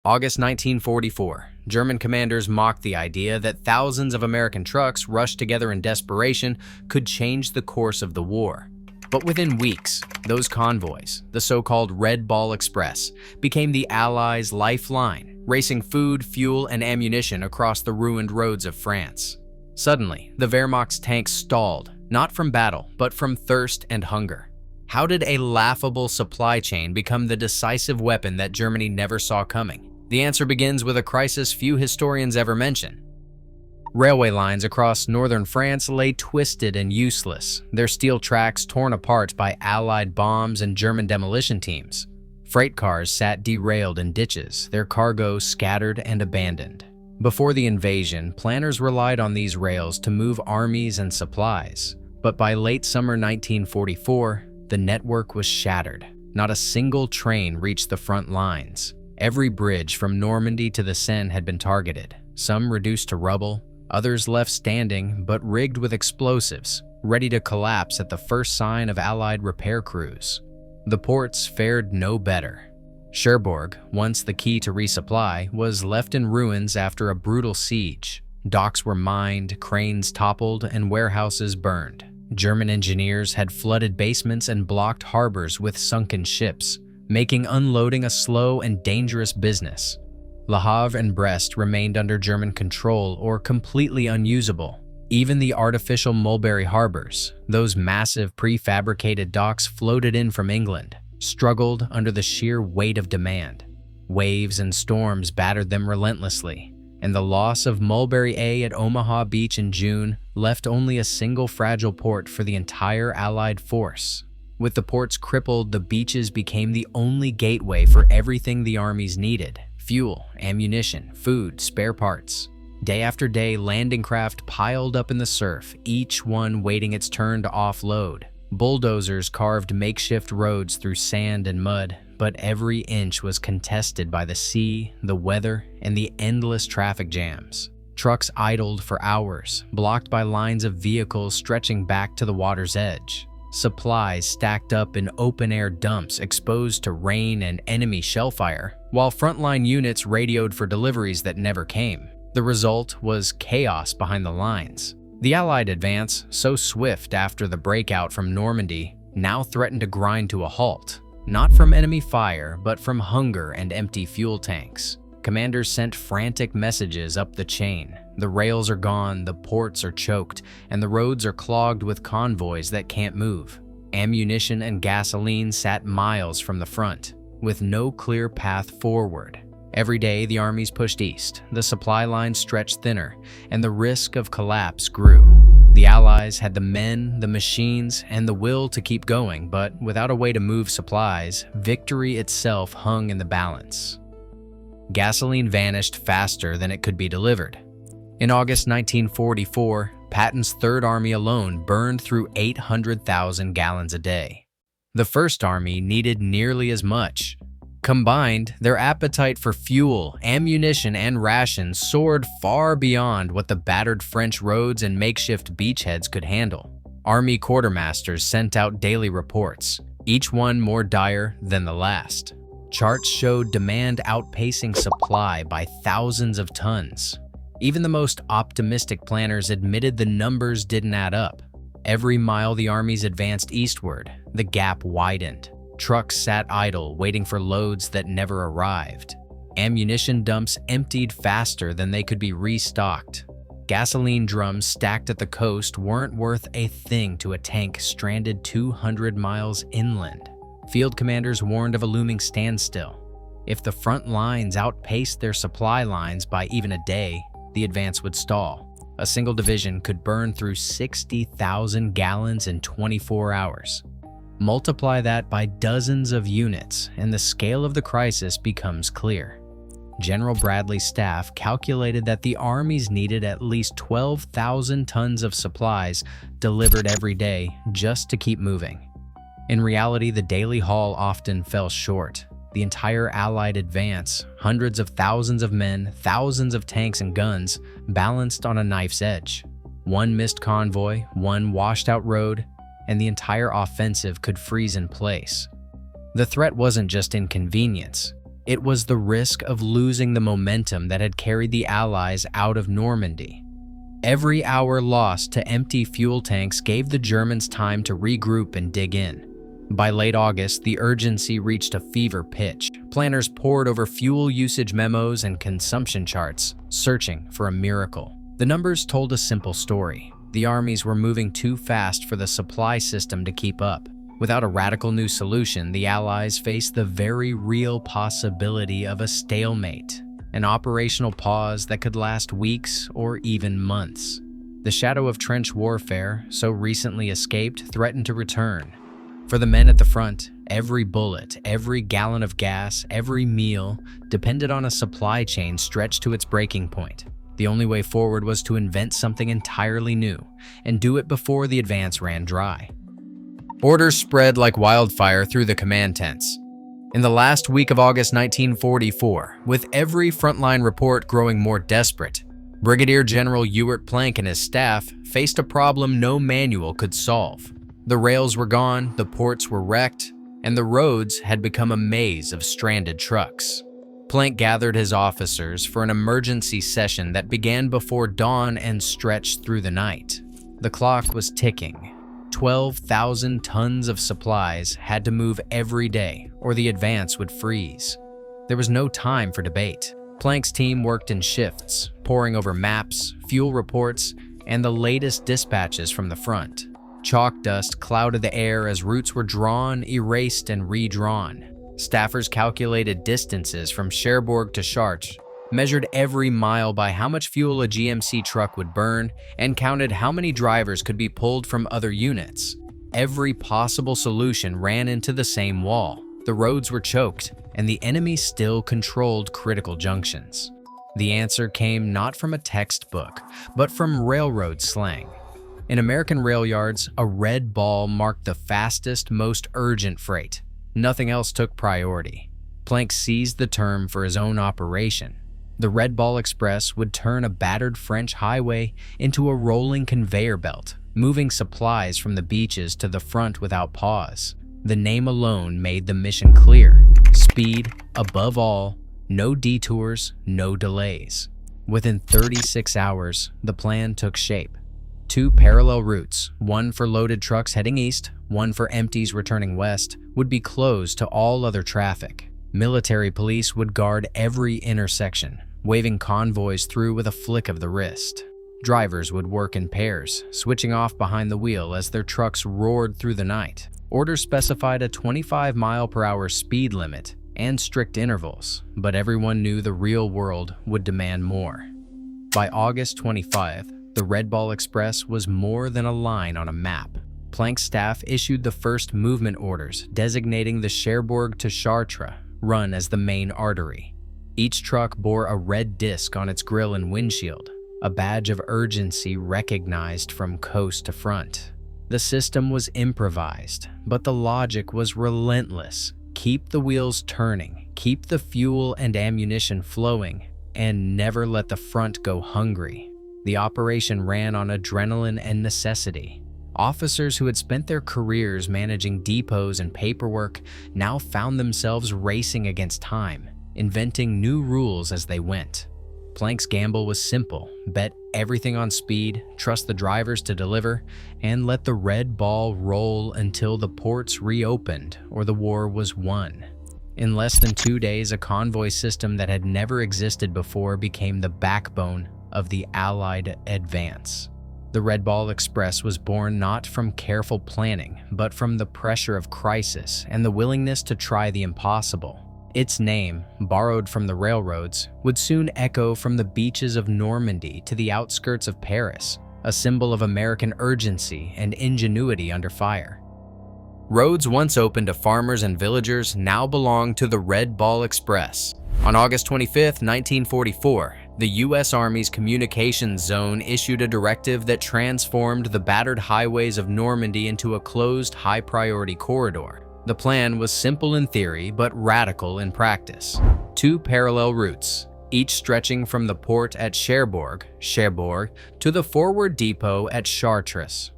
August 1944, German commanders mocked the idea that thousands of American trucks rushed together in desperation could change the course of the war. But within weeks, those convoys, the so-called Red Ball Express, became the Allies' lifeline, racing food, fuel, and ammunition across the ruined roads of France. Suddenly, the Wehrmacht's tanks stalled, not from battle, but from thirst and hunger. How did a laughable supply chain become the decisive weapon that Germany never saw coming? The answer begins with a crisis few historians ever mention. Railway lines across northern France lay twisted and useless, their steel tracks torn apart by Allied bombs and German demolition teams. Freight cars sat derailed in ditches, their cargo scattered and abandoned. Before the invasion, planners relied on these rails to move armies and supplies. But by late summer 1944, the network was shattered. Not a single train reached the front lines. Every bridge from Normandy to the Seine had been targeted, some reduced to rubble, others left standing but rigged with explosives, ready to collapse at the first sign of Allied repair crews. The ports fared no better. Cherbourg, once the key to resupply, was left in ruins after a brutal siege. Docks were mined, cranes toppled, and warehouses burned. German engineers had flooded basements and blocked harbors with sunken ships, making unloading a slow and dangerous business. Le Havre and Brest remained under German control or completely unusable. Even the artificial Mulberry harbors, those massive prefabricated docks floated in from England, struggled under the sheer weight of demand. Waves and storms battered them relentlessly, and the loss of Mulberry A at Omaha Beach in June left only a single fragile port for the entire Allied force. With the ports crippled, the beaches became the only gateway for everything the armies needed: fuel, ammunition, food, spare parts. Day after day, landing craft piled up in the surf, each one waiting its turn to offload. Bulldozers carved makeshift roads through sand and mud, but every inch was contested by the sea, the weather, and the endless traffic jams. Trucks idled for hours, blocked by lines of vehicles stretching back to the water's edge. Supplies stacked up in open-air dumps exposed to rain and enemy shellfire, while frontline units radioed for deliveries that never came. The result was chaos behind the lines. The Allied advance, so swift after the breakout from Normandy, now threatened to grind to a halt, not from enemy fire, but from hunger and empty fuel tanks. Commanders sent frantic messages up the chain. The rails are gone, the ports are choked, and the roads are clogged with convoys that can't move. Ammunition and gasoline sat miles from the front, with no clear path forward. Every day, the armies pushed east, the supply lines stretched thinner, and the risk of collapse grew. The Allies had the men, the machines, and the will to keep going, but without a way to move supplies, victory itself hung in the balance. Gasoline vanished faster than it could be delivered. In August 1944, Patton's Third Army alone burned through 800,000 gallons a day. The First Army needed nearly as much. Combined, their appetite for fuel, ammunition, and rations soared far beyond what the battered French roads and makeshift beachheads could handle. Army quartermasters sent out daily reports, each one more dire than the last. Charts showed demand outpacing supply by thousands of tons. Even the most optimistic planners admitted the numbers didn't add up. Every mile the armies advanced eastward, the gap widened. Trucks sat idle, waiting for loads that never arrived. Ammunition dumps emptied faster than they could be restocked. Gasoline drums stacked at the coast weren't worth a thing to a tank stranded 200 miles inland. Field commanders warned of a looming standstill. If the front lines outpaced their supply lines by even a day, the advance would stall. A single division could burn through 60,000 gallons in 24 hours. Multiply that by dozens of units, and the scale of the crisis becomes clear. General Bradley's staff calculated that the armies needed at least 12,000 tons of supplies delivered every day just to keep moving. In reality, the daily haul often fell short. The entire Allied advance, hundreds of thousands of men, thousands of tanks and guns, balanced on a knife's edge. One missed convoy, one washed-out road, and the entire offensive could freeze in place. The threat wasn't just inconvenience. It was the risk of losing the momentum that had carried the Allies out of Normandy. Every hour lost to empty fuel tanks gave the Germans time to regroup and dig in. By late August, the urgency reached a fever pitch. Planners pored over fuel usage memos and consumption charts, searching for a miracle. The numbers told a simple story. The armies were moving too fast for the supply system to keep up. Without a radical new solution, the Allies faced the very real possibility of a stalemate, an operational pause that could last weeks or even months. The shadow of trench warfare, so recently escaped, threatened to return. For the men at the front, every bullet, every gallon of gas, every meal depended on a supply chain stretched to its breaking point. The only way forward was to invent something entirely new and do it before the advance ran dry. Orders spread like wildfire through the command tents. In the last week of August 1944, with every frontline report growing more desperate, Brigadier General Ewart Plank and his staff faced a problem no manual could solve. The rails were gone, the ports were wrecked, and the roads had become a maze of stranded trucks. Plank gathered his officers for an emergency session that began before dawn and stretched through the night. The clock was ticking. 12,000 tons of supplies had to move every day, or the advance would freeze. There was no time for debate. Plank's team worked in shifts, poring over maps, fuel reports, and the latest dispatches from the front. Chalk dust clouded the air as routes were drawn, erased, and redrawn. Staffers calculated distances from Cherbourg to Chartres, measured every mile by how much fuel a GMC truck would burn, and counted how many drivers could be pulled from other units. Every possible solution ran into the same wall. The roads were choked, and the enemy still controlled critical junctions. The answer came not from a textbook, but from railroad slang. In American rail yards, a red ball marked the fastest, most urgent freight. Nothing else took priority. Plank seized the term for his own operation. The Red Ball Express would turn a battered French highway into a rolling conveyor belt, moving supplies from the beaches to the front without pause. The name alone made the mission clear. Speed, above all, no detours, no delays. Within 36 hours, the plan took shape. 2 parallel routes, one for loaded trucks heading east, one for empties returning west, would be closed to all other traffic. Military police would guard every intersection, waving convoys through with a flick of the wrist. Drivers would work in pairs, switching off behind the wheel as their trucks roared through the night. Orders specified a 25-mile-per-hour speed limit and strict intervals, but everyone knew the real world would demand more. By August 25th, the Red Ball Express was more than a line on a map. Plank's staff issued the first movement orders, designating the Cherbourg to Chartres run as the main artery. Each truck bore a red disc on its grille and windshield, a badge of urgency recognized from coast to front. The system was improvised, but the logic was relentless. Keep the wheels turning, keep the fuel and ammunition flowing, and never let the front go hungry. The operation ran on adrenaline and necessity. Officers who had spent their careers managing depots and paperwork now found themselves racing against time, inventing new rules as they went. Plank's gamble was simple: bet everything on speed, trust the drivers to deliver, and let the red ball roll until the ports reopened or the war was won. In less than 2 days, a convoy system that had never existed before became the backbone of the Allied advance. The Red Ball Express was born not from careful planning, but from the pressure of crisis and the willingness to try the impossible. Its name, borrowed from the railroads, would soon echo from the beaches of Normandy to the outskirts of Paris, a symbol of American urgency and ingenuity under fire. Roads once open to farmers and villagers now belong to the Red Ball Express. On August 25, 1944, the U.S. Army's Communications Zone issued a directive that transformed the battered highways of Normandy into a closed, high-priority corridor. The plan was simple in theory, but radical in practice. 2 parallel routes, each stretching from the port at Cherbourg, to the forward depot at Chartres.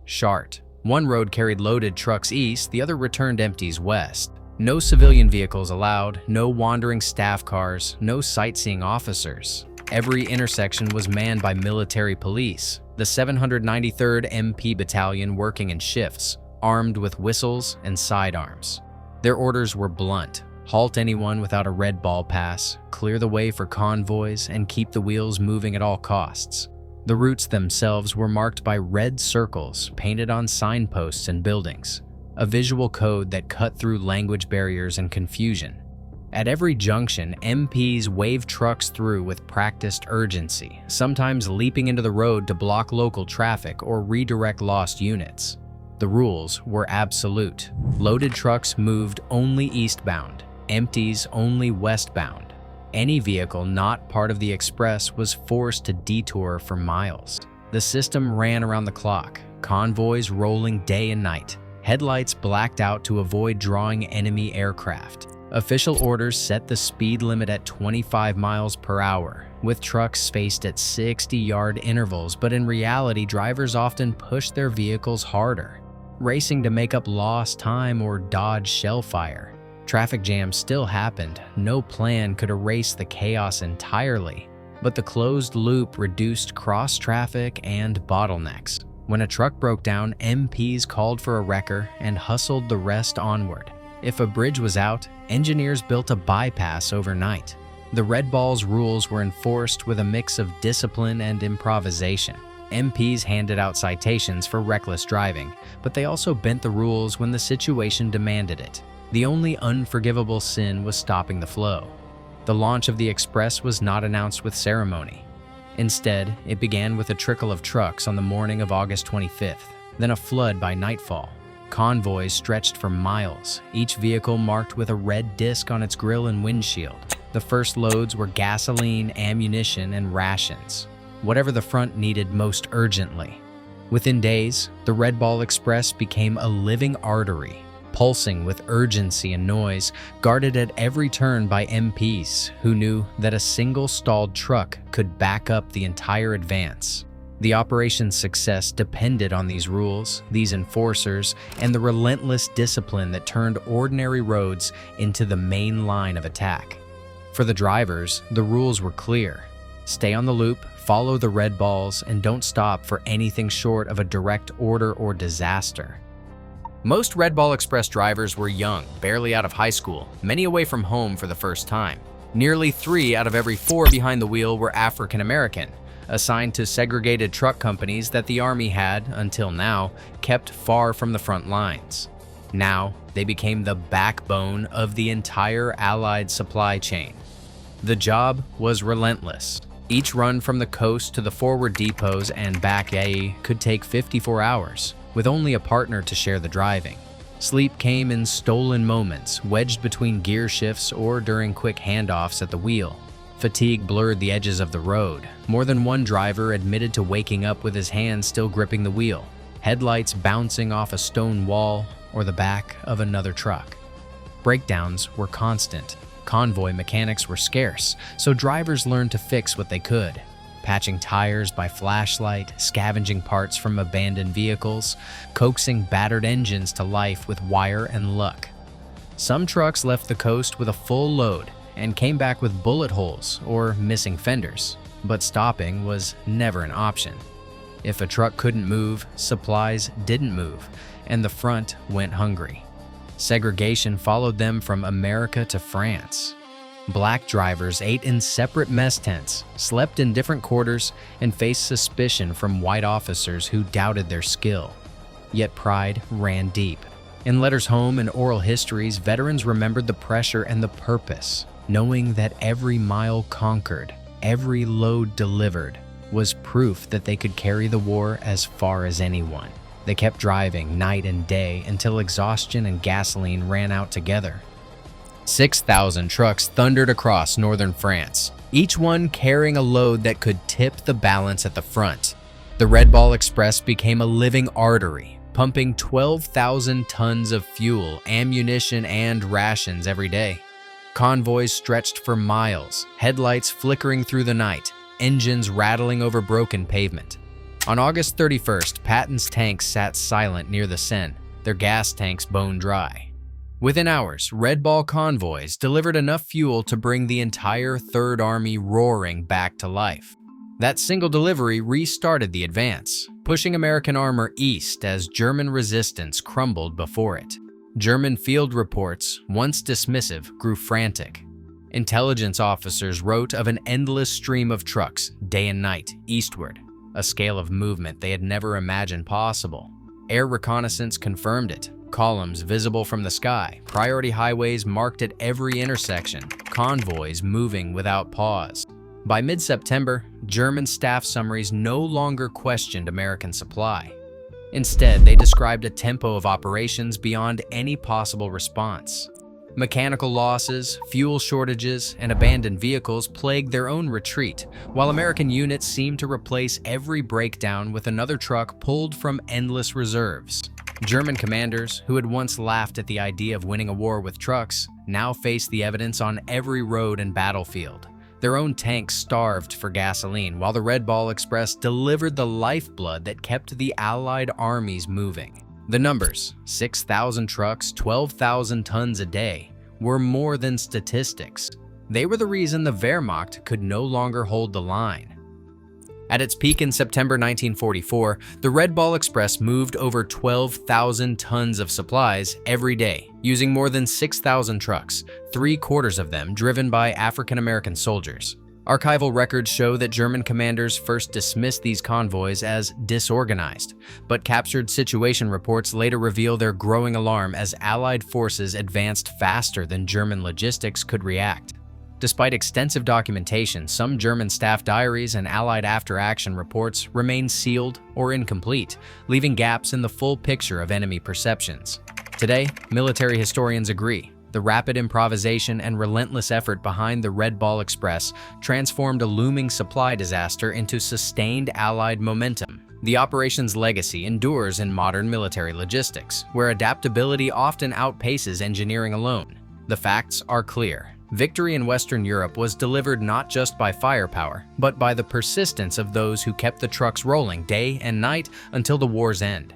One road carried loaded trucks east, the other returned empties west. No civilian vehicles allowed, no wandering staff cars, no sightseeing officers. Every intersection was manned by military police, the 793rd MP Battalion working in shifts, armed with whistles and sidearms. Their orders were blunt: halt anyone without a red ball pass, clear the way for convoys, and keep the wheels moving at all costs. The routes themselves were marked by red circles painted on signposts and buildings, a visual code that cut through language barriers and confusion. At every junction, MPs waved trucks through with practiced urgency, sometimes leaping into the road to block local traffic or redirect lost units. The rules were absolute. Loaded trucks moved only eastbound, empties only westbound. Any vehicle not part of the express was forced to detour for miles. The system ran around the clock, convoys rolling day and night, headlights blacked out to avoid drawing enemy aircraft. Official orders set the speed limit at 25 miles per hour, with trucks spaced at 60-yard intervals, but in reality, drivers often pushed their vehicles harder, racing to make up lost time or dodge shell fire. Traffic jams still happened. No plan could erase the chaos entirely, but the closed loop reduced cross-traffic and bottlenecks. When a truck broke down, MPs called for a wrecker and hustled the rest onward. If a bridge was out, engineers built a bypass overnight. The red ball's rules were enforced with a mix of discipline and improvisation. MPs handed out citations for reckless driving, but they also bent the rules when the situation demanded it. The only unforgivable sin was stopping the flow. The launch of the express was not announced with ceremony. Instead, it began with a trickle of trucks on the morning of August 25th, then a flood by nightfall. Convoys stretched for miles, each vehicle marked with a red disc on its grille and windshield. The first loads were gasoline, ammunition, and rations, whatever the front needed most urgently. Within days, the Red Ball Express became a living artery, pulsing with urgency and noise, guarded at every turn by MPs who knew that a single stalled truck could back up the entire advance. The operation's success depended on these rules, these enforcers, and the relentless discipline that turned ordinary roads into the main line of attack. For the drivers, the rules were clear. Stay on the loop, follow the red balls, and don't stop for anything short of a direct order or disaster. Most Red Ball Express drivers were young, barely out of high school, many away from home for the first time. Nearly 3 out of every 4 behind the wheel were African American, assigned to segregated truck companies that the Army had, until now, kept far from the front lines. Now, they became the backbone of the entire Allied supply chain. The job was relentless. Each run from the coast to the forward depots and back could take 54 hours, with only a partner to share the driving. Sleep came in stolen moments, wedged between gear shifts or during quick handoffs at the wheel. Fatigue blurred the edges of the road. More than one driver admitted to waking up with his hands still gripping the wheel, headlights bouncing off a stone wall or the back of another truck. Breakdowns were constant. Convoy mechanics were scarce, so drivers learned to fix what they could. Patching tires by flashlight, scavenging parts from abandoned vehicles, coaxing battered engines to life with wire and luck. Some trucks left the coast with a full load and came back with bullet holes or missing fenders, but stopping was never an option. If a truck couldn't move, supplies didn't move, and the front went hungry. Segregation followed them from America to France. Black drivers ate in separate mess tents, slept in different quarters, and faced suspicion from white officers who doubted their skill. Yet pride ran deep. In letters home and oral histories, veterans remembered the pressure and the purpose, knowing that every mile conquered, every load delivered, was proof that they could carry the war as far as anyone. They kept driving night and day until exhaustion and gasoline ran out together. 6,000 trucks thundered across northern France, each one carrying a load that could tip the balance at the front. The Red Ball Express became a living artery, pumping 12,000 tons of fuel, ammunition, and rations every day. Convoys stretched for miles, headlights flickering through the night, engines rattling over broken pavement. On August 31st, Patton's tanks sat silent near the Seine, their gas tanks bone dry. Within hours, Red Ball convoys delivered enough fuel to bring the entire Third Army roaring back to life. That single delivery restarted the advance, pushing American armor east as German resistance crumbled before it. German field reports, once dismissive, grew frantic. Intelligence officers wrote of an endless stream of trucks, day and night, eastward, a scale of movement they had never imagined possible. Air reconnaissance confirmed it. Columns visible from the sky, priority highways marked at every intersection, convoys moving without pause. By mid-September, German staff summaries no longer questioned American supply. Instead, they described a tempo of operations beyond any possible response. Mechanical losses, fuel shortages, and abandoned vehicles plagued their own retreat, while American units seemed to replace every breakdown with another truck pulled from endless reserves. German commanders, who had once laughed at the idea of winning a war with trucks, now faced the evidence on every road and battlefield. Their own tanks starved for gasoline, while the Red Ball Express delivered the lifeblood that kept the Allied armies moving. The numbers, 6,000 trucks, 12,000 tons a day, were more than statistics. They were the reason the Wehrmacht could no longer hold the line. At its peak in September 1944, the Red Ball Express moved over 12,000 tons of supplies every day, using more than 6,000 trucks, 3/4 of them driven by African-American soldiers. Archival records show that German commanders first dismissed these convoys as disorganized, but captured situation reports later reveal their growing alarm as Allied forces advanced faster than German logistics could react. Despite extensive documentation, some German staff diaries and Allied after-action reports remain sealed or incomplete, leaving gaps in the full picture of enemy perceptions. Today, military historians agree. The rapid improvisation and relentless effort behind the Red Ball Express transformed a looming supply disaster into sustained Allied momentum. The operation's legacy endures in modern military logistics, where adaptability often outpaces engineering alone. The facts are clear. Victory in Western Europe was delivered not just by firepower, but by the persistence of those who kept the trucks rolling day and night until the war's end.